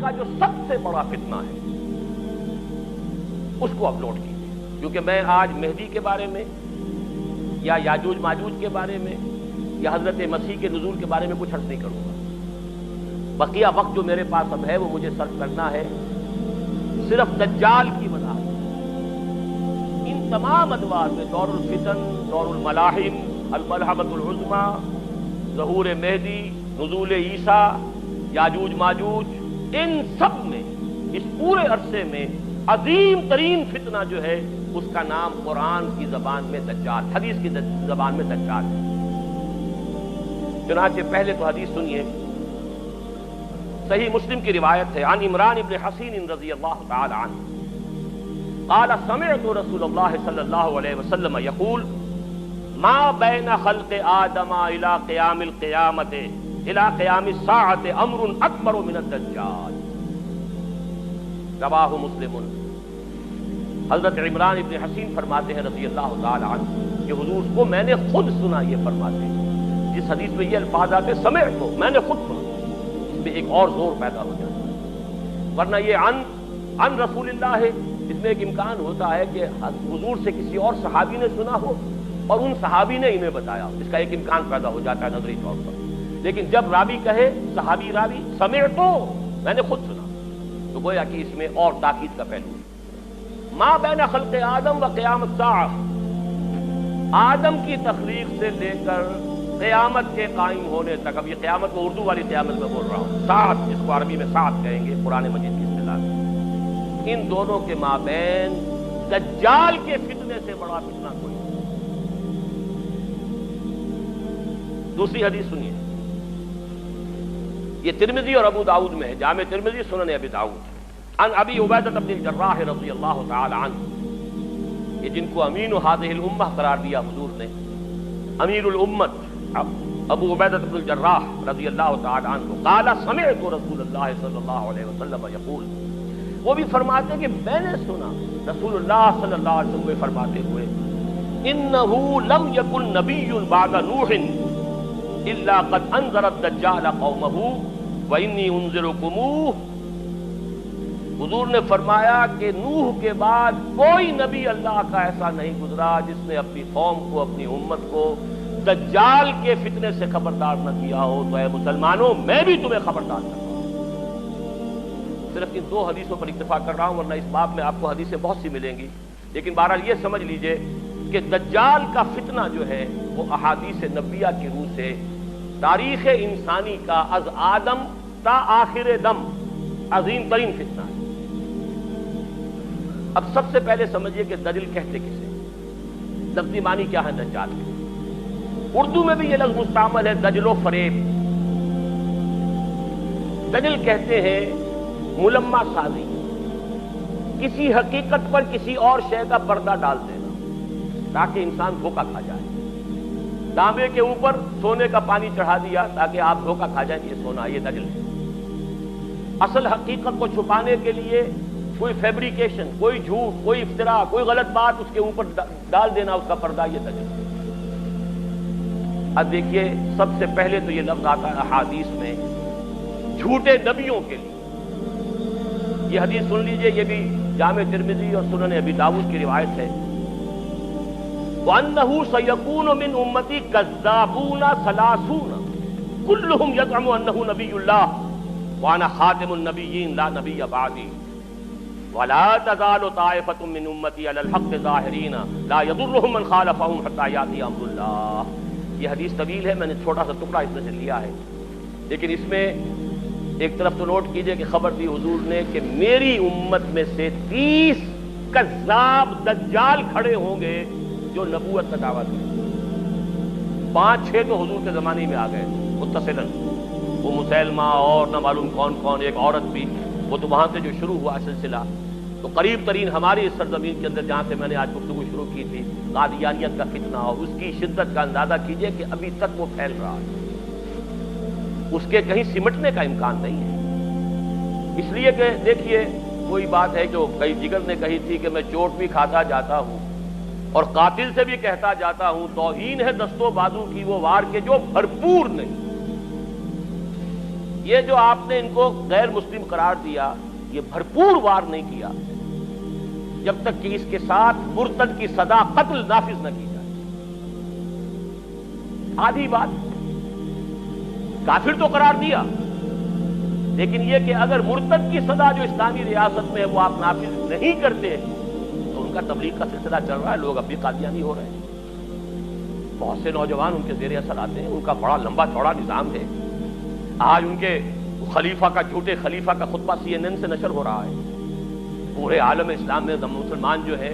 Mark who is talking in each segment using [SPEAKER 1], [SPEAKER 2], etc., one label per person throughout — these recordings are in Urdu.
[SPEAKER 1] کا جو سب سے بڑا فتنہ ہے اس کو اپلوڈ کیجیے، کیونکہ میں آج مہدی کے بارے میں یا یاجوج ماجوج کے بارے میں یا حضرت مسیح کے نزول کے بارے میں کچھ عرض نہیں کروں گا۔ بقیہ وقت جو میرے پاس اب ہے وہ مجھے صرف کرنا ہے صرف دجال کی وضاحت۔ ان تمام ادوار میں دور الفتن، دور الملاحم، الملحمۃ العظمی، ظہور مہدی، نزول عیسیٰ، یاجوج ماجوج، ان سب میں اس پورے عرصے میں عظیم ترین فتنہ جو ہے اس کا نام قرآن کی زبان میں دجال، حدیث کی زبان میں دجال ہے۔ چنانچہ پہلے تو حدیث سنیے، صحیح مسلم کی روایت ہے، عن عمران ابن حسین رضی اللہ تعالی عنہ قال سمعت رسول اللہ صلی اللہ علیہ وسلم یقول ما بین خلق آدم الى قیام القیامت الى قیام الساعت امر اکبر من الدجال، رواہ مسلم۔ حضرت عمران ابن حسین فرماتے ہیں رضی اللہ تعالی عنہ کہ حضور کو میں نے خود سنا یہ فرماتے ہیں، جس حدیث میں یہ الفاظ آتے سمعت تو میں نے خود سنا، اس میں ایک اور زور پیدا ہو جاتا ہے، ورنہ یہ عن رسول اللہ ہے، اس میں ایک امکان ہوتا ہے کہ حضور سے کسی اور صحابی نے سنا ہو اور ان صحابی نے انہیں بتایا، اس کا ایک امکان پیدا ہو جاتا ہے نظری طور پر۔ لیکن جب راوی کہے، صحابی راوی سمعت تو میں نے خود سنا، تو گویا کہ اس میں اور تاکید کا پہلو ہے۔ ما بین خلق آدم و قیام الساعہ، آدم کی تخلیق سے لے کر قیامت کے قائم ہونے تک، اب یہ قیامت کو اردو والی قیامت میں بول رہا ہوں، ساعت جس کو عربی میں ساعت کہیں گے قرآن مجید کی اصطلاح میں، ان دونوں کے مابین دجال کے فتنے سے بڑا فتنہ کوئی نہیں۔ دوسری حدیث سنیے، یہ ترمذی اور ابو داؤد میں ہے، جامع ترمذی، سنن ابی داؤد، عن ابی عبیدہ بن الجراح رضی اللہ تعالی عنہ، یہ جن کو امین هذه الامہ قرار دیا حضور نے، امیر الامت ابو عبیدہ بن الجراح رضی اللہ تعالی عنہ، قال سمعت رسول اللہ صلی اللہ علیہ وسلم یقول، وہ بھی فرماتے ہیں کہ میں نے سنا رسول اللہ صلی اللہ علیہ وسلم فرماتے ہوئے، انہ لم یکن نبی بعد نوح الا قد انذر الدجال قومه وانی انذرکموہ۔ حضور نے فرمایا کہ نوح کے بعد کوئی نبی اللہ کا ایسا نہیں گزرا جس نے اپنی قوم کو، اپنی امت کو دجال کے فتنے سے خبردار نہ کیا ہو، تو اے مسلمانوں میں بھی تمہیں خبردار کرتا ہوں۔ صرف ان دو حدیثوں پر اکتفا کر رہا ہوں، ورنہ اس باب میں آپ کو حدیثیں بہت سی ملیں گی، لیکن بہرحال یہ سمجھ لیجئے کہ دجال کا فتنہ جو ہے وہ احادیث نبویہ کی روح سے تاریخ انسانی کا از آدم تا آخر دم عظیم ترین فتنہ ہے۔ اب سب سے پہلے سمجھیے کہ دجل کہتے کسے، لفظی معنی کیا ہے دجال کے؟ اردو میں بھی یہ لفظ مستعمل ہے، دجل و فریب۔ دجل کہتے ہیں ملمہ سازی، کسی حقیقت پر کسی اور شے کا پردہ ڈال دینا تاکہ انسان دھوکہ کھا جائے۔ تانبے کے اوپر سونے کا پانی چڑھا دیا تاکہ آپ دھوکہ کھا جائیں، یہ سونا، یہ دجل ہے۔ اصل حقیقت کو چھپانے کے لیے کوئی فیبریکیشن، کوئی جھوٹ، کوئی افتراء، کوئی غلط بات اس کے اوپر ڈال دینا، اس کا پردہ، یہ دجل ہے۔ اب دیکھیے، سب سے پہلے تو یہ لفظ آتا ہے احادیث میں جھوٹے نبیوں کے لیے۔ یہ حدیث سن لیجئے، یہ بھی جامع ترمذی اور سنن ابی داؤد کی روایت ہے، وَأَنَّهُ سَيَكُونُ مِنْ أُمَّتِي كَذَّابُونَ ثَلَاثُونَ كُلُّهُمْ يَزْعُمُ أَنَّهُ نَبِيُّ اللَّهِ وَأَنَا خَاتِمُ النَّبِيِّينَ لَا نَبِيَّ بَعْدِي وَلَا تَزَالُ طَائِفَةٌ مِّنْ أُمَّتِي عَلَى الْحَقِّ ظَاهِرِينَ لَا يَضُرُّهُم مَّنْ خَالَفَهُمْ حَتَّىٰ يَأْتِيَ أَمْرُ اللَّهِ۔ یہ حدیث طویل ہے، میں نے چھوٹا سا ٹکڑا اس میں سے لیا ہے، لیکن اس میں ایک طرف تو نوٹ کیجئے کہ خبر دی حضور نے کہ میری امت میں سے 30 کذاب دجال کھڑے ہوں گے جو نبوت کا دعویٰ کریں۔ 5-6 تو حضور کے زمانے میں آ گئے متصلاً، وہ مسلمہ اور نہ معلوم کون کون، ایک عورت بھی، وہ تو وہاں سے جو شروع ہوا سلسلہ، تو قریب ترین ہماری اس سرزمین کے اندر جہاں سے میں نے آج گفتگو شروع کی تھی، قادیانیت کا فتنہ، اور اس کی شدت کا اندازہ کیجئے کہ ابھی تک وہ پھیل رہا ہے، اس کے کہیں سمٹنے کا امکان نہیں ہے۔ اس لیے کہ دیکھیے، کوئی بات ہے جو کئی جگر نے کہی تھی کہ میں چوٹ بھی کھاتا جاتا ہوں اور قاتل سے بھی کہتا جاتا ہوں، توہین ہے دست و بازو کی وہ وار کے جو بھرپور نہیں۔ یہ جو آپ نے ان کو غیر مسلم قرار دیا، یہ بھرپور وار نہیں کیا جب تک کہ اس کے ساتھ مرتد کی سزا قتل نافذ نہ کی جائے۔ آدھی بات، کافر تو قرار دیا، لیکن یہ کہ اگر مرتد کی سزا جو اسلامی ریاست میں ہے وہ آپ نافذ نہیں کرتے تو ان کا تبلیغ کا سلسلہ چل رہا ہے، لوگ اب بھی قادیانی ہو رہے ہیں، بہت سے نوجوان ان کے زیر اثر آتے ہیں، ان کا بڑا لمبا چوڑا نظام ہے۔ آج ان کے خلیفہ کا، جھوٹے خلیفہ کا خطبہ CNN سے نشر ہو رہا ہے۔ پورے عالم اسلام میں مسلمان جو ہے،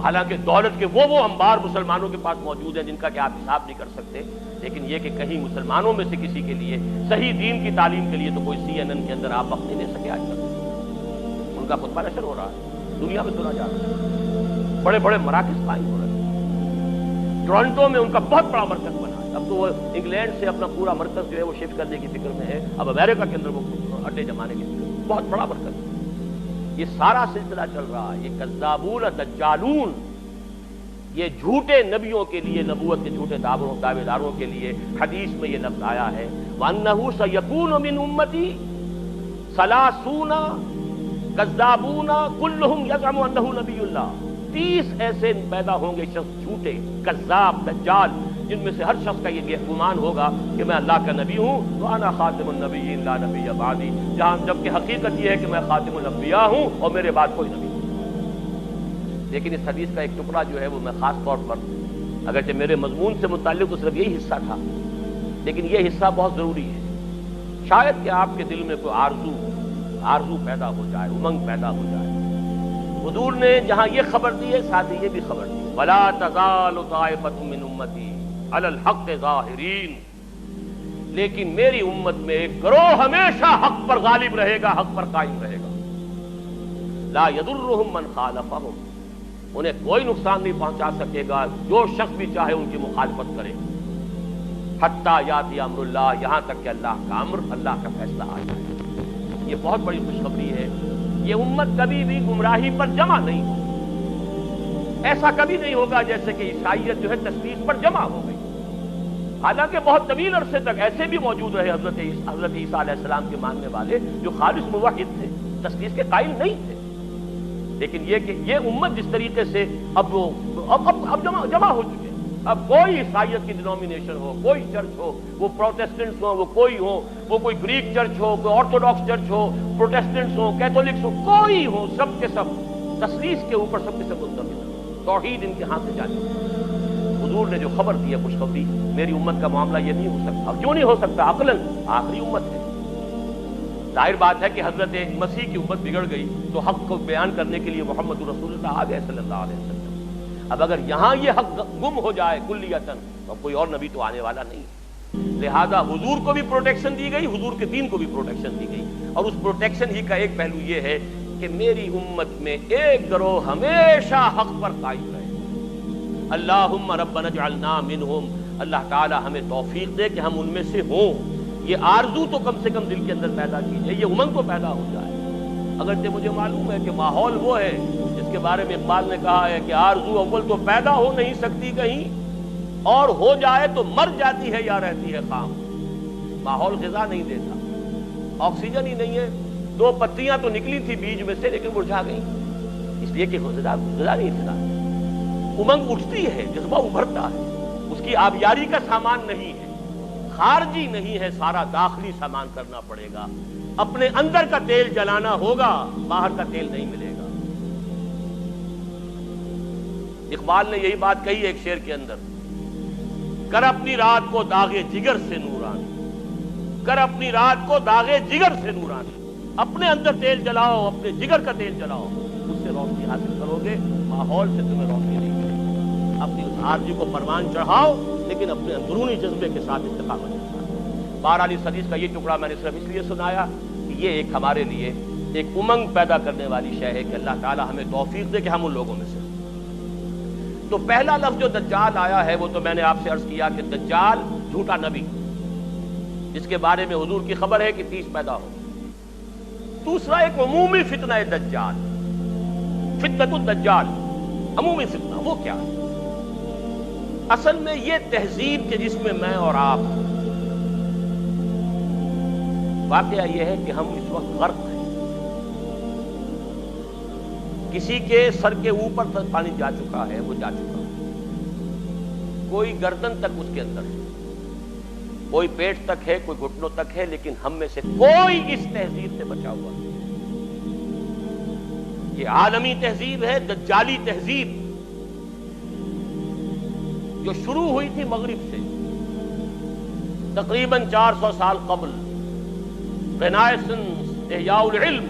[SPEAKER 1] حالانکہ دولت کے وہ انبار مسلمانوں کے پاس موجود ہیں جن کا کہ آپ حساب نہیں کر سکتے، لیکن یہ کہ کہیں مسلمانوں میں سے کسی کے لیے صحیح دین کی تعلیم کے لیے تو کوئی CNN کے اندر آپ وقت نہیں لے سکے آج تک۔ ان کا خطبہ نشر ہو رہا ہے، دنیا میں سنا جا رہا ہے، بڑے بڑے مراکز قائم ہو رہے ہیں۔ ٹورنٹو میں ان کا بہت بڑا مرکز بنا ہے، اب تو وہ انگلینڈ سے اپنا پورا مرکز جو ہے وہ شفٹ کرنے کی فکر میں ہے، اب امریکہ کے اندر وہ اڈے جمانے کی فکر میں، بہت بڑا مرکز ہے۔ یہ سارا سلسلہ چل رہا ہے۔ یہ کذابون دجالون، یہ جھوٹے نبیوں کے لیے، نبوت کے جھوٹے دعوے داروں کے لیے حدیث میں یہ لفظ آیا ہے، وَأَنَّهُ سَيَكُونُ مِنْ أُمَّتِي ثَلَاثُونَ كَذَّابُونَ كُلُّهُمْ يَزْعُمُ أَنَّهُ نَبِيُّ اللَّهِ، 30 ایسے پیدا ہوں گے شخص جھوٹے، کذاب، دجال، جن میں سے ہر شخص کا یہ گمان ہوگا کہ میں اللہ کا نبی ہوں، وَأَنَا خَاتِمُ النَّبِيِّينَ لَا نَبِيَّ بَعْدِي، جبکہ حقیقت یہ ہے کہ میں خاتم الانبیاء ہوں اور میرے بعد کوئی نبی نہیں۔ لیکن اس حدیث کا ایک ٹکڑا جو ہے وہ میں خاص طور پر، اگرچہ میرے مضمون سے متعلق تو صرف یہی حصہ تھا، لیکن یہ حصہ بہت ضروری ہے۔ شاید کہ آپ کے دل میں کوئی آرزو پیدا ہو جائے، امنگ پیدا ہو جائے۔ حضور نے جہاں یہ خبر دی ہے، ساتھ ہی یہ بھی خبر دی، وَلَا تَزَالُ طَائِفَةٌ مِّنْ أُمَّتِي عَلَى الْحَقِّ ظَاهِرِينَ، لیکن میری امت میں ایک گروہ ہمیشہ حق پر غالب رہے گا، حق پر قائم رہے گا۔ لا يضرهم من خالفهم، انہیں کوئی نقصان نہیں پہنچا سکے گا جو شخص بھی چاہے ان کی مخالفت کرے، حتی یاتی امر اللہ، یہاں تک کہ اللہ کا امر، اللہ کا فیصلہ آ جائے۔ یہ بہت بڑی خوشخبری ہے۔ یہ امت کبھی بھی گمراہی پر جمع نہیں ہوگی۔ ایسا کبھی نہیں ہوگا جیسے کہ عیسائیت جو ہے تثلیث پر جمع ہو گئی، حالانکہ بہت طویل عرصے تک ایسے بھی موجود رہے حضرت عیسیٰ علیہ السلام کے ماننے والے جو خالص موحد تھے، تثلیث کے قائل نہیں تھے، لیکن یہ کہ یہ امت جس طریقے سے اب جمع ہو چکے، اب کوئی عیسائیت کی ڈینومینیشن ہو، کوئی چرچ ہو، وہ پروٹیسٹنٹس ہو، وہ کوئی ہو، وہ کوئی گریک چرچ ہو، کوئی آرتھوڈاکس چرچ ہو، پروٹیسٹنٹس ہو، کیتھولکس ہو، کوئی ہو، سب کے سب تثلیث کے اوپر سب کے سب منتظر، توحید ان کے ہاتھ سے جاری۔ حضور نے جو خبر دی ہے خوشخبری، میری امت کا معاملہ یہ نہیں ہو سکتا۔ کیوں نہیں ہو سکتا؟ عقلاً آخری امت ہے، ظاہر بات ہے کہ حضرت مسیح کی امت بگڑ گئی تو حق کو بیان کرنے کے لیے محمد رسول اللہ آ گئے صلی اللہ علیہ وسلم۔ اب اگر یہاں یہ حق گم ہو جائے کلیتاً تو کوئی اور نبی تو آنے والا نہیں، لہذا حضور کو بھی پروٹیکشن دی گئی، حضور کے دین کو بھی پروٹیکشن دی گئی، اور اس پروٹیکشن ہی کا ایک پہلو یہ ہے کہ میری امت میں ایک گروہ ہمیشہ حق پر قائم رہے۔ اللہم ربنا اجعلنا منہم، اللہ تعالی ہمیں توفیق دے کہ ہم ان میں سے ہوں۔ یہ آرزو تو کم سے کم دل کے اندر پیدا کیجئے، یہ امنگ تو پیدا ہو جائے۔ اگرچہ مجھے معلوم ہے کہ ماحول وہ ہے جس کے بارے میں اقبال نے کہا ہے کہ آرزو اول تو پیدا ہو نہیں سکتی کہیں، اور ہو جائے تو مر جاتی ہے یا رہتی ہے خام۔ ماحول غذا نہیں دیتا، آکسیجن ہی نہیں ہے، 2 پتیاں تو نکلی تھی بیج میں سے لیکن مرجھا گئی، اس لیے کہ غذا نہیں تھا۔ امنگ اٹھتی ہے، جذبہ ابھرتا ہے، اس کی آبیاری کا سامان نہیں ہے، خارجی نہیں ہے، سارا داخلی سامان کرنا پڑے گا، اپنے اندر کا تیل جلانا ہوگا، باہر کا تیل نہیں ملے گا۔ اقبال نے یہی بات کہی ایک شعر کے اندر، کر اپنی رات کو داغے جگر سے نورانی، کر اپنی رات کو داغے جگر سے نورانی، اپنے اندر تیل جلاؤ، اپنے جگر کا تیل جلاؤ، اس سے روشنی حاصل کرو گے، ماحول سے تمہیں روشنی نہیں ملے گی۔ اپنی اس آرزو کو پروان چڑھاؤ، لیکن اپنے اندرونی جذبے کے ساتھ استقامت کے ساتھ۔ بہرحال اس حدیث کا یہ ٹکڑا میں نے صرف اس لیے سنایا کہ یہ ایک ہمارے لیے ایک امنگ پیدا کرنے والی شے ہے کہ اللہ تعالی ہمیں توفیق دے کہ ہم ان لوگوں میں سے۔ تو پہلا لفظ جو دجال آیا ہے وہ تو میں نے آپ سے عرض کیا کہ دجال جھوٹا نبی، جس کے بارے میں حضور کی خبر ہے کہ 30 پیدا ہو۔ دوسرا ایک عمومی فتنہ ہے دجال، فتنۃ الدجال، عمومی فتنہ۔ وہ کیا ہے؟ اصل میں یہ تہذیب کے جس میں میں اور آپ، واقعہ یہ ہے کہ ہم اس وقت غرق ہیں. کسی کے سر کے اوپر تک پانی جا چکا ہے، وہ جا چکا ہے. کوئی گردن تک اس کے اندر ہے، کوئی پیٹ تک ہے، کوئی گھٹنوں تک ہے، لیکن ہم میں سے کوئی اس تہذیب سے بچا ہوا نہیں. یہ عالمی تہذیب ہے، دجالی تہذیب، جو شروع ہوئی تھی مغرب سے تقریباً 400 سال قبل. رینائسنس، احیاء العلم.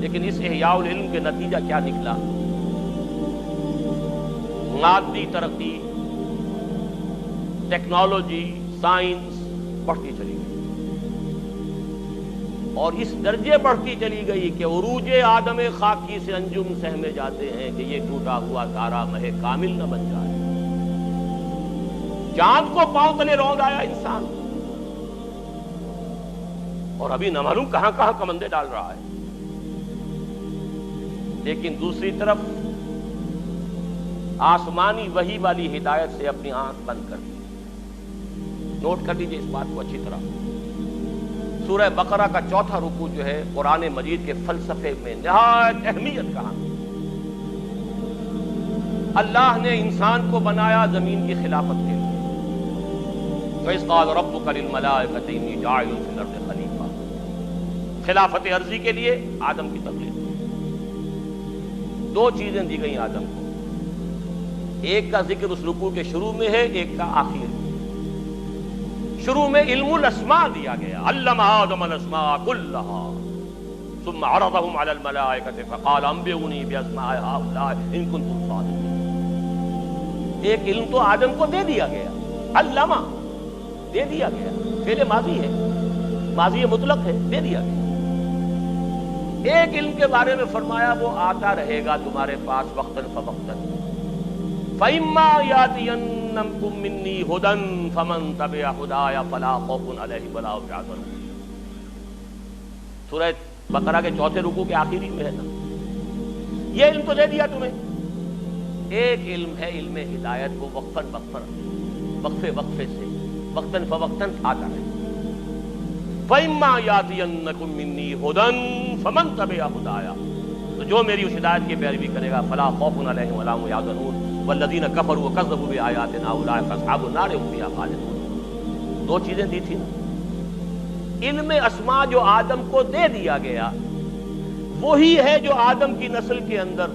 [SPEAKER 1] لیکن اس احیاء العلم کے نتیجہ کیا نکلا؟ مادی ترقی، ٹیکنالوجی، سائنس بڑھتی چلی گئی، اور اس درجے بڑھتی چلی گئی کہ عروج آدم خاکی سے انجم سہمے جاتے ہیں کہ یہ ٹوٹا ہوا تارا مہ کامل نہ بن جائے. چاند کو پاؤں تلے روند آیا انسان، اور ابھی نہ معلوم کہاں کہاں کمندے ڈال رہا ہے. لیکن دوسری طرف آسمانی وحی والی ہدایت سے اپنی آنکھ بند کر دی. نوٹ کر لیجئے اس بات کو اچھی طرح. سورہ بقرہ کا 4واں رکوع جو ہے قرآن مجید کے فلسفے میں نہایت اہمیت کا. اللہ نے انسان کو بنایا زمین کی خلافت کے لیے. وَإِذْ قَالَ رَبُّكَ لِلْمَلَائِكَةِ إِنِّي جَاعِلٌ فِي الْأَرْضِ خَلِيفَةً. خلافت عرضی کے لیے آدم کی تخلیق. 2 چیزیں دی گئیں آدم کو. ایک کا ذکر اس رکوع کے شروع میں ہے، ایک کا آخر میں. شروع میں علم الاسماء دیا گیا، علم آدم الاسماء كلها ثم عرضهم على الملائكة فقال انبئوني باسماء هؤلاء ان كنتم صادقين. ایک علم تو آدم کو دے دیا گیا، علمہ دے دیا گیا، فعل ماضی ہے، ماضی مطلق ہے، دے دیا گیا. ایک علم کے بارے میں فرمایا وہ آتا رہے گا تمہارے پاس وقتاً فوقتاً. فَإِمَّا يَأْتِيَنَّكُم مِّنِّي هُدًى فَمَن تَبِعَ هُدَايَ فَلَا خَوْفٌ عَلَيْهِمْ وَلَا هُمْ يَحْزَنُونَ. سورہ بقرہ کے 4تھے رکوع کے آخری میں ہے نا. یہ علم تو دے دیا تمہیں. ایک علم ہے علم ہدایت، کو وقفاً وقفے سے وقتاً فوقتاً آتا ہے. فَإِمَّا يَأْتِيَنَّكُم مِّنِّي هُدًى فَمَن تَبِعَ هُدَايَ، تو جو میری اس ہدایت کی پیروی کرے گا فَلَا خَوْفٌ عَلَيْهِمْ وَلَا هُمْ يَحْزَنُونَ وَالَّذِينَ كَفَرُوا وَكَذَّبُوا بِآيَاتِنَا أُولَٰئِكَ أَصْحَابُ النَّارِ هُمْ فِيهَا خَالِدُونَ. 2 چیزیں دی تھی. علم اسماء جو آدم کو دے دیا گیا وہی ہے جو آدم کی نسل کے اندر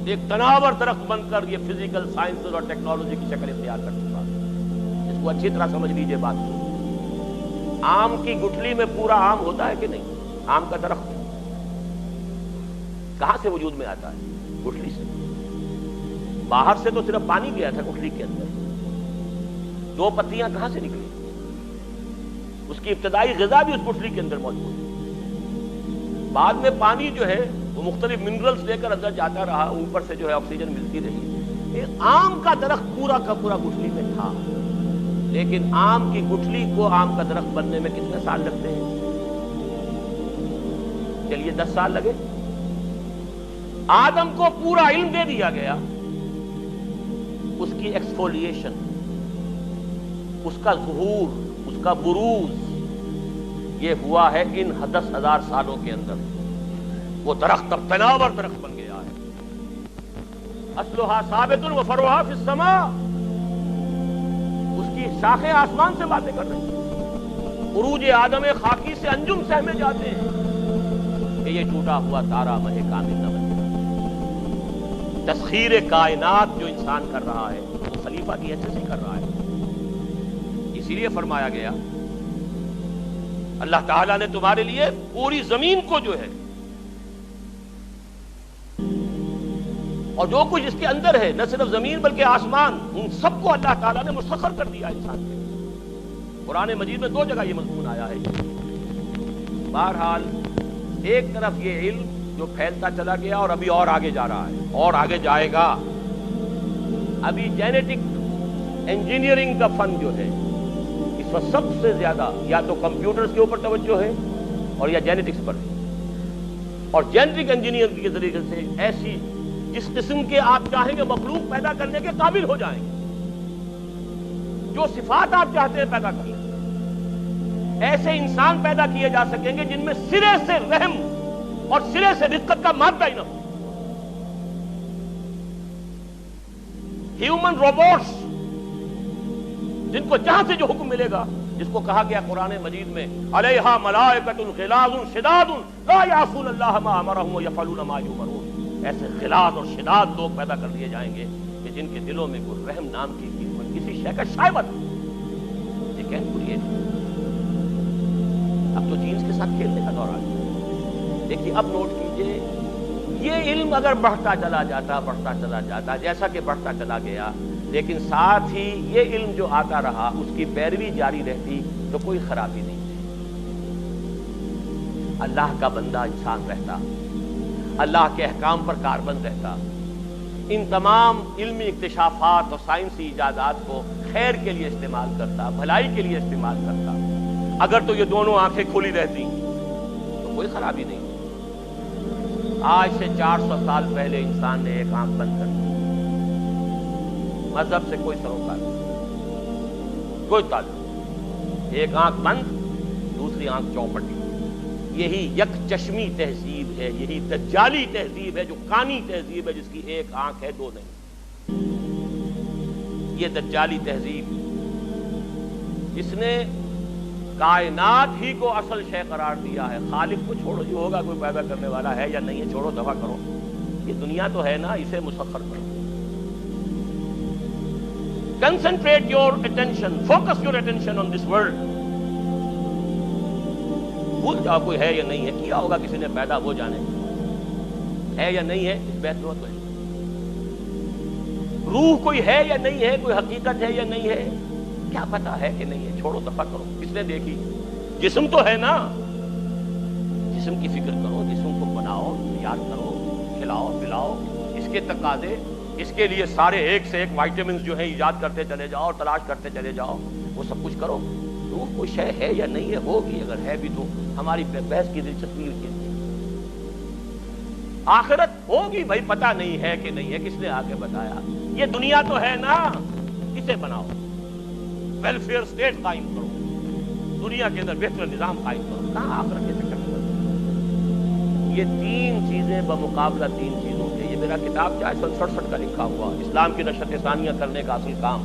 [SPEAKER 1] ایک تناور درخت بن کر یہ فزیکل سائنسز اور ٹیکنالوجی کی شکل اختیار کر چکا. اس کو اچھی طرح سمجھ لیجئے بات کو. آم کی گٹھلی میں پورا آم ہوتا ہے کہ نہیں؟ آم کا درخت کہاں سے وجود میں آتا ہے؟ گٹھلی سے. باہر سے تو صرف پانی گیا تھا گٹھلی کے اندر. 2 پتیاں کہاں سے نکلی؟ اس کی ابتدائی غذا بھی اس گٹھلی کے اندر موجود ہے. بعد میں پانی جو ہے وہ مختلف منرلز لے کر اندر جاتا رہا، اوپر سے جو ہے آکسیجن ملتی رہی. ایک آم کا درخت پورا کا پورا گٹھلی میں تھا. لیکن آم کی گٹھلی کو آم کا درخت بننے میں کتنے سال لگتے ہیں؟ چلیے 10 سال لگے. آدم کو پورا علم دے دیا گیا. اس کی ایکسفولیشن، اس کا ظہور، اس کا بروز یہ ہوا ہے ان 10,000 سالوں کے اندر. وہ درخت اب تناور درخت بن گیا ہے. اصلها ثابت وفرعها فی السماء. اس کی شاخیں آسمان سے باتیں کر رہی ہیں. عروج آدم خاکی سے انجم سہمے جاتے ہیں کہ یہ ٹوٹا ہوا تارا مہ کامل نہ بن جائے. تسخیر کائنات جو انسان کر رہا ہے وہ خلیفہ کی حیثیت سے کر رہا ہے. اسی لیے فرمایا گیا اللہ تعالیٰ نے تمہارے لیے پوری زمین کو جو ہے اور جو کچھ اس کے اندر ہے، نہ صرف زمین بلکہ آسمان، ان سب کو اللہ تعالیٰ نے مسخر کر دیا انسان کے لیے. قرآن مجید میں 2 جگہ یہ مضمون آیا ہے. بہرحال ایک طرف یہ علم جو پھیلتا چلا گیا اور ابھی اور آگے جا رہا ہے اور آگے جائے گا. ابھی جینیٹک انجینئرنگ کا فن جو ہے اس وقت سب سے زیادہ یا تو کمپیوٹرز کے اوپر توجہ ہے اور یا جینیٹکس پر ہے. اور جینیٹک انجینئرنگ کے ذریعے سے ایسی جس قسم کے آپ چاہیں گے مخلوق پیدا کرنے کے قابل ہو جائیں گے. جو صفات آپ چاہتے ہیں پیدا کر لیں. ایسے انسان پیدا کیے جا سکیں گے جن میں سرے سے رحم اور سرے سے رقت کا مادہ ہی نہ ہو. ہیومن روبوٹس جن کو جہاں سے جو حکم ملے گا، جس کو کہا گیا قرآن مجید میں علیہا ملائکۃ غلاظ شداد لا یعصون اللہ ما امرهم ویفعلون ما یؤمرون. ایسے غلاظ اور شداد لوگ پیدا کر دیے جائیں گے کہ جن کے دلوں میں کوئی رحم نام کی کسی شے کا شائبت. یہ کہہ پوری اب تو جینس کے ساتھ کھیلنے کا دور آ گیا. دیکھیے اب نوٹ کیجئے، یہ علم اگر بڑھتا چلا جاتا جیسا کہ بڑھتا چلا گیا، لیکن ساتھ ہی یہ علم جو آتا رہا اس کی پیروی جاری رہتی تو کوئی خرابی نہیں تھی. اللہ کا بندہ انسان رہتا، اللہ کے احکام پر کاربند رہتا، ان تمام علمی اکتشافات اور سائنسی ایجادات کو خیر کے لیے استعمال کرتا، بھلائی کے لیے استعمال کرتا. اگر تو یہ دونوں آنکھیں کھلی رہتی تو کوئی خرابی نہیں. آج سے 400 سال پہلے انسان نے ایک آنکھ بند کر دی. مذہب سے کوئی سروکار نہیں، کوئی تعلق. ایک آنکھ بند، دوسری آنکھ چوپٹی. یہی یک چشمی تہذیب ہے، یہی دجالی تہذیب ہے، جو کانی تہذیب ہے جس کی ایک آنکھ ہے دو نہیں. یہ دجالی تہذیب جس نے کائنات ہی کو اصل شے قرار دیا ہے. خالق کو چھوڑو، جو ہوگا کوئی پیدا کرنے والا ہے یا نہیں ہے، چھوڑو، دفع کرو. یہ دنیا تو ہے نا، اسے مسخر کرو. Concentrate your attention, focus your attention on this world. بھول جاؤ کوئی ہے یا نہیں ہے، کیا ہوگا کسی نے پیدا، وہ جانے. ہے یا نہیں ہے اس بحث میں تو ہے. روح کوئی ہے یا نہیں ہے، کوئی حقیقت ہے یا نہیں ہے، کیا پتا ہے کہ نہیں ہے، چھوڑو، دفع کرو. کس نے دیکھی؟ جسم تو ہے نا، جسم کی فکر کرو، جسم کو بناؤ، تیار کرو، کھلاؤ پلاؤ. اس کے تقاضے، اس کے لیے سارے ایک سے ایک وائٹامنز جو ہیں ایجاد کرتے چلے جاؤ اور تلاش کرتے چلے جاؤ، وہ سب کچھ کرو. روح کوئی شے ہے یا نہیں ہے، ہوگی. اگر ہے بھی تو ہماری بحث کی دلچسپی کی. آخرت ہوگی بھائی، پتہ نہیں ہے کہ نہیں ہے، کس نے آگے بتایا. یہ دنیا تو ہے نا، اسے بناؤ، ویلفیئر اسٹیٹ قائم کرو، دنیا کے اندر بہتر نظام قائم کرو. کہاں آخرت کے فکر میں؟ یہ تین چیزیں بمقابلہ تین چیزوں کے. یہ میرا کتاب جو ہے 67 کا لکھا ہوا اسلام کی نشرت ثانیہ کرنے کا اصل کام،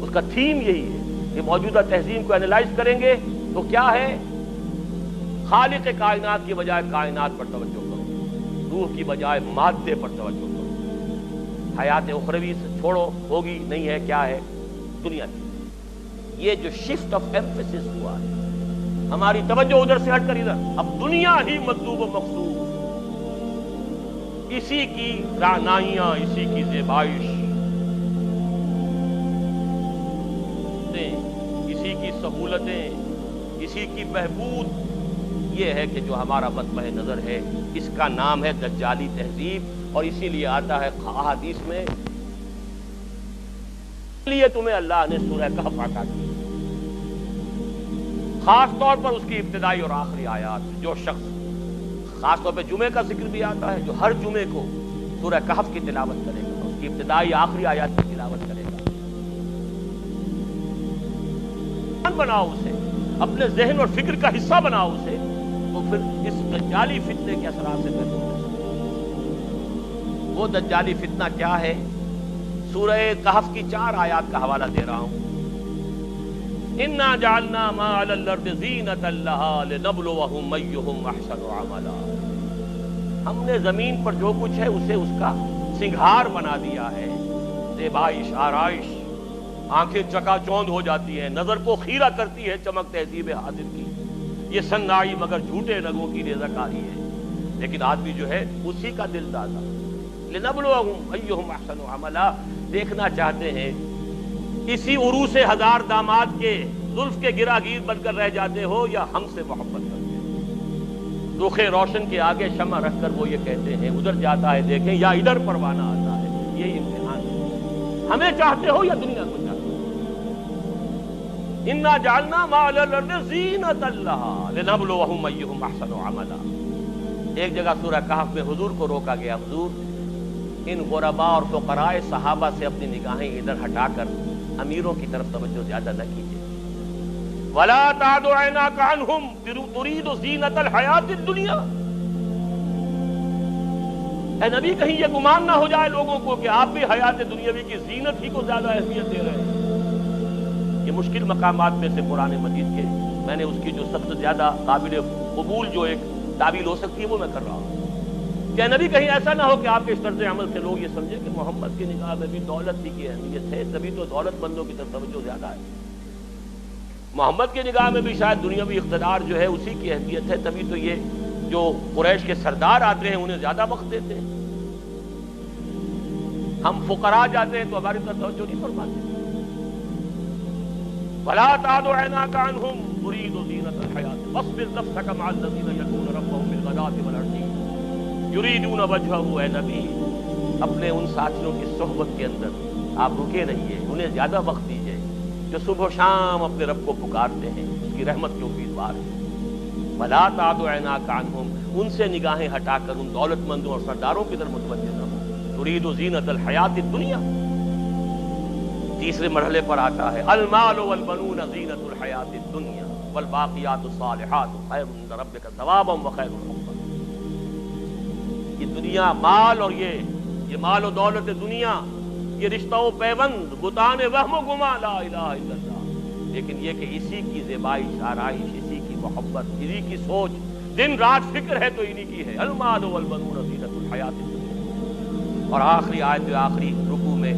[SPEAKER 1] اس کا تھیم یہی ہے کہ موجودہ تہذیب کو اینالائز کریں گے تو کیا ہے. خالق کائنات کی بجائے کائنات پر توجہ کرو، روح کی بجائے مادے پر توجہ کرو. حیات اخروی سے چھوڑو، ہوگی نہیں ہے، کیا ہے دنیا کی. یہ جو شفٹ آف ایمفیسس ہوا ہے، ہماری توجہ ادھر سے ہٹ کر ادھر. اب دنیا ہی مطلوب و مقصود، اسی کی رعنائیاں، اسی کی زیبائش، اسی کی سہولتیں، اسی کی بہبود. یہ ہے کہ جو ہمارا مطمع نظر ہے، اس کا نام ہے دجالی تہذیب. اور اسی لیے آتا ہے احادیث میں، اس لیے تمہیں اللہ نے سورہ کہف عطا کی، خاص طور پر اس کی ابتدائی اور آخری آیات. جو شخص، خاص طور پہ جمعے کا ذکر بھی آتا ہے، جو ہر جمعے کو سورہ کہف کی تلاوت کرے گا، اس کی ابتدائی آخری آیات کی تلاوت کرے گا. بناؤ اسے، اپنے ذہن اور فکر کا حصہ بناؤ اسے، تو پھر اس دجالی فتنے کے اثرات سے محفوظ ہے. وہ دجالی فتنہ کیا ہے؟ سورہ کہف کی 4 آیات کا حوالہ دے رہا ہوں. اِنَّا جَعَلْنَا مَا عَلَى الْأَرْضِ زِينَةً لَهَا لِنَبْلُوَهُمْ أَيُّهُمْ أَحْسَنُ عَمَلًا. ہم نے زمین پر جو کچھ ہے اسے اس کا سنگھار بنا دیا ہے، زیبائش، آرائش. آنکھیں چکا چوند ہو جاتی ہیں، نظر کو خیرہ کرتی ہے چمک تہذیب حاضر کی. یہ صناعی مگر جھوٹے رنگوں کی ریزہ کاری ہے، لیکن آدمی جو ہے اسی کا دل دادا. لِنَبْلُوَهُمْ أَيُّهُمْ أَحْسَنُ عَمَلًا. دیکھنا چاہتے ہیں اسی عروس ہزار داماد کے زلف کے گراگیر بن کر رہ جاتے ہو، یا ہم سے محبت کرتے ہو. رخ روشن کے آگے شمع رکھ کر وہ یہ کہتے ہیں ادھر جاتا ہے دیکھیں، یا ادھر پروانہ آتا ہے. یہی امتحان ہے. ہمیں چاہتے ہو یا دنیا کو چاہتے ہو. اِنَّا جَعَلْنَا مَا عَلَى الْأَرْضِ زِينَةً لَهَا لِنَبْلُوَهُمْ أَيُّهُمْ أَحْسَنُ عَمَلًا. ایک جگہ سورہ کہف میں حضور کو روکا گیا، حضور ان غرباء اور فقراء صحابہ سے اپنی نگاہیں ادھر ہٹا کر امیروں کی طرف توجہ زیادہ نہ کیجیے. ولا تعد عیناک عنہم ترید زینۃ الحیات الدنیا. اے نبی کہیں یہ گمان نہ ہو جائے لوگوں کو کہ آپ بھی حیات دنیاوی کی زینت ہی کو زیادہ اہمیت دے رہے ہیں. یہ مشکل مقامات میں سے قرآن مجید کے میں نے اس کی جو سب سے زیادہ قابل قبول جو ایک تعبیر ہو سکتی ہے وہ میں کر رہا ہوں. کہ نبی کہیں ایسا نہ ہو کہ آپ کے اس طرز عمل سے لوگ یہ سمجھیں کہ محمد کی نگاہ میں بھی دولت ہی کی اہمیت ہے, تبھی تو دولت مندوں کی طرف توجہ زیادہ ہے. محمد کی نگاہ میں بھی شاید دنیاوی اقتدار جو ہے اسی کی اہمیت ہے, تبھی تو یہ جو قریش کے سردار آتے ہیں انہیں زیادہ وقت دیتے ہیں. ہم فقراء جاتے ہیں تو ہماری طرف توجہ نہیں فرماتے. ولا تعد عیناک عنہم ترید زینۃ الحیات واصبر نفسک مع الذین یدعون ربهم بالغداة والعشی یریدون وجہہ. اے نبی اپنے ان ساتھیوں کی صحبت کے اندر آپ رکے رہیے, انہیں زیادہ وقت دیجیے جو صبح و شام اپنے رب کو پکارتے ہیں, اس کی رحمت کے امیدوار ہیں. ولا تعد عیناک عنہم, ان سے نگاہیں ہٹا کر ان دولت مندوں اور سرداروں کی طرف متوجہ نہ ہو. ترید زینۃ الحیات الدنیا. تیسرے مرحلے پر آتا ہے المال والبنون زینۃ الحیات الدنیا والباقیات الصالحات خیر عند ربک ثوابا وخیر عقبا. یہ دنیا مال اور یہ مال و دولت دنیا, یہ رشتہ و پیوند, بتان وہم و گما, لا الہ الا اللہ. لیکن یہ کہ اسی کی زیبائش آرائش, اسی کی محبت, اسی کی سوچ, دن رات فکر ہے تو انہی کی ہے. المال والبنون زینۃ الحیات الدنیا. اور آخری آیت آخری رکوع میں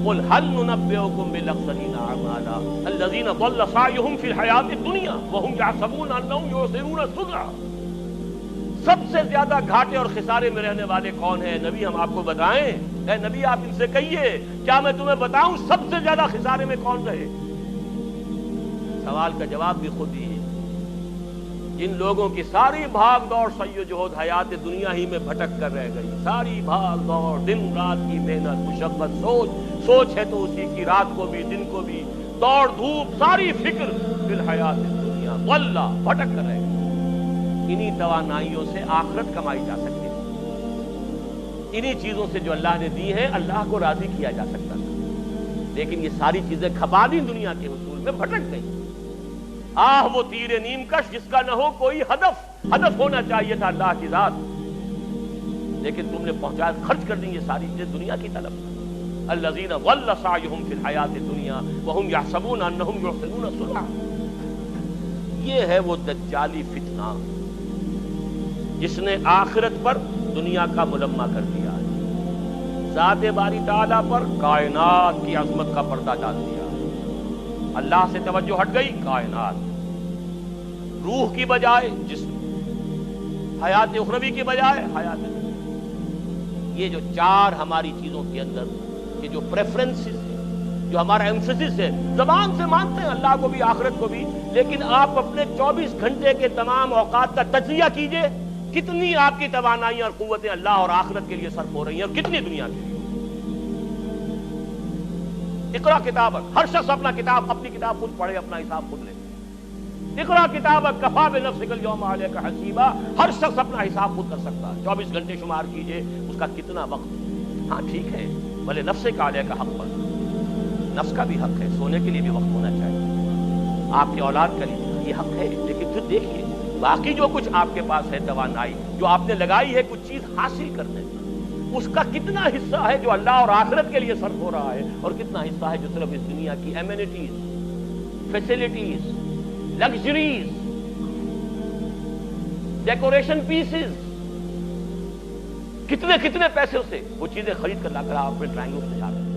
[SPEAKER 1] قل هل ننبئکم بالاخسرین اعمالا الذین ضل سعیهم فی الحیات الدنیا وهم یحسبون انہم یحسنون صنعا. سب سے زیادہ گھاٹے اور خسارے میں رہنے والے کون ہیں؟ نبی ہم آپ کو بتائیں. اے نبی آپ ان سے کہیے کیا میں تمہیں بتاؤں سب سے زیادہ خسارے میں کون رہے؟ سوال کا جواب بھی خود ہی. جن لوگوں کی ساری بھاگ دوڑ سعی و جہد حیات دنیا ہی میں بھٹک کر رہ گئی, ساری بھاگ دوڑ, دن رات کی محنت, مشقت, سوچ ہے تو اسی کی, رات کو بھی دن کو بھی, دوڑ دھوپ, ساری فکر فی الحیات دنیا, واللہ بھٹک کر رہ گئی. انہی توانائیوں سے آخرت کمائی جا سکتی ہے, انہی چیزوں سے جو اللہ نے دی ہیں اللہ کو راضی کیا جا سکتا تھا. لیکن یہ ساری چیزیں کھپا دی دنیا کے حصول میں, بھٹک گئی. وہ تیر نیم کش جس کا نہ ہو کوئی ہدف ہونا چاہیے تھا اللہ کی ذات, لیکن تم نے پہنچا خرچ کر دی یہ ساری چیزیں دنیا کی طرف. الذین ضل سعیہم فی الحیات الدنیا وہم یحسبون انہم یحسنون صنعا. یہ ہے وہ دجالی فتنہ جس نے آخرت پر دنیا کا ملمہ کر دیا ہے, ذات باری تعالیٰ پر کائنات کی عظمت کا پردہ ڈال دیا. اللہ سے توجہ ہٹ گئی, کائنات, روح کی بجائے جسم, حیات اخروی کی بجائے حیات دنیا. یہ جو چار ہماری چیزوں کے اندر یہ جو پریفرنسز ہیں, جو ہمارا ایمفیسس ہے, زبان سے مانتے ہیں اللہ کو بھی آخرت کو بھی, لیکن آپ اپنے 24 گھنٹے کے تمام اوقات کا تجزیہ کیجئے, کتنی آپ کی توانائیاں اور قوتیں اللہ اور آخرت کے لیے صرف ہو رہی ہیں اور کتنی دنیا کے لیے. اقرا کتابک, ہر شخص اپنا کتاب, اپنی کتاب خود پڑھے, اپنا حساب خود لے. اقرا کتابک کفا بنفسک اليوم علیک حسیبا. ہر شخص اپنا حساب خود کر سکتا ہے. 24 گھنٹے شمار کیجئے اس کا کتنا وقت. ہاں ٹھیک ہے, بھلے نفس کا علیک حق پر, نفس کا بھی حق ہے, سونے کے لیے بھی وقت ہونا چاہیے, آپ کے اولاد کا لیے یہ حق ہے, لیکن پھر دیکھیے باقی جو کچھ آپ کے پاس ہے توانائی جو آپ نے لگائی ہے کچھ چیز حاصل کرنے میں, اس کا کتنا حصہ ہے جو اللہ اور آخرت کے لیے صرف ہو رہا ہے, اور کتنا حصہ ہے جو صرف اس دنیا کی amenities, facilities, luxuries, decoration pieces, کتنے پیسوں سے وہ چیزیں خرید کر لا کر آپ اپنے ڈرائنگ روم میں جا رہے ہیں.